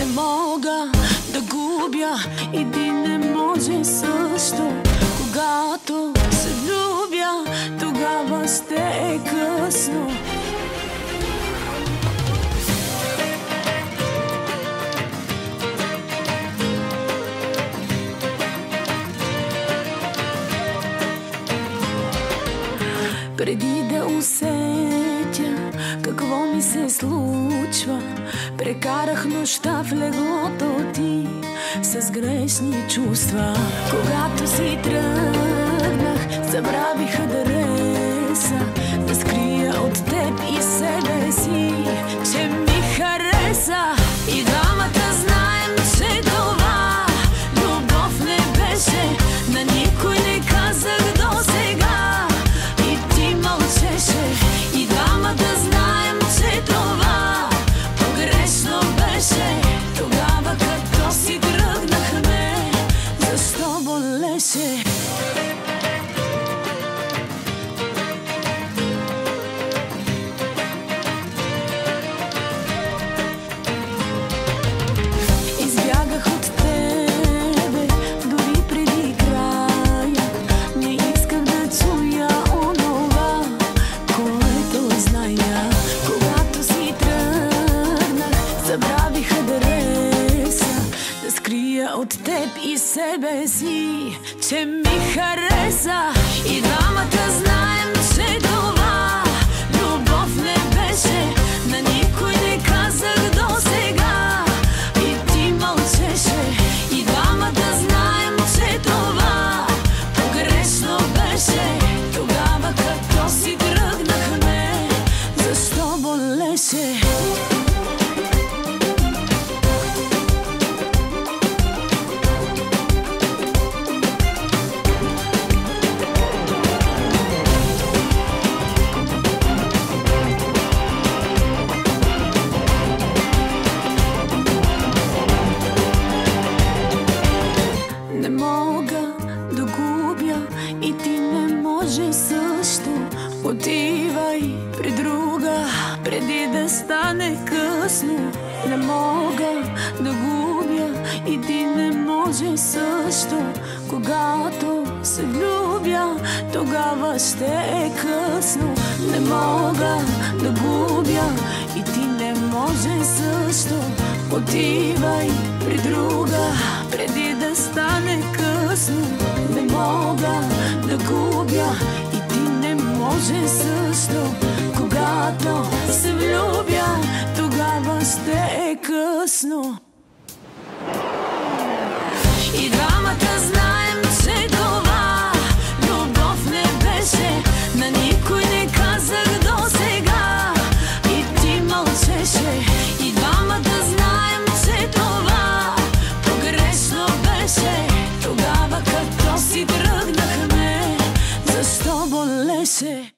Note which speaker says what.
Speaker 1: Не мога да губя и ти не може също. Когато се влюбя, тогава ще е късно. Преди да усетя какво ми се случва, прекарах нощта в леглото ти с грешни чувства. Когато си тръгнах, забравих адреса, да скрия от теб и себе си, че ми хареса. И двамата знаем, че това любов не беше. На никой не казах досега и ти мълчеше. И двамата знаем, че това погрешно беше. Тогава като си тръгнахме, защо болеше? Избягах от тебе дори преди края. Не исках да чуя онова, което зная. Когато си тръгнах, забравих адреса, да скрия от теб и себе си, че ми хареса. И двамата знаем, че това любов не беше. На никой не казах досега и ти мълчеше. И двамата знаем, че това погрешно беше. Тогава като си тръгнахме, защо болеше? Не мога да губя и ти не може също. Отивай при друга, преди да стане късно. Не мога да губя и ти не може също. Когато се влюбя, тогава ще е късно. Не мога да губя и ти не може също. Отивай при друга, преди да стане късно. Не мога да губя и ти не може също. Когато се влюбя, тогава ще е късно. И двамата знаем, че това любов не беше. На никой не казах досега и ти мълчеше. И двамата знаем, че това погрешно беше. Тогава като си тръгнахме, защо болеше?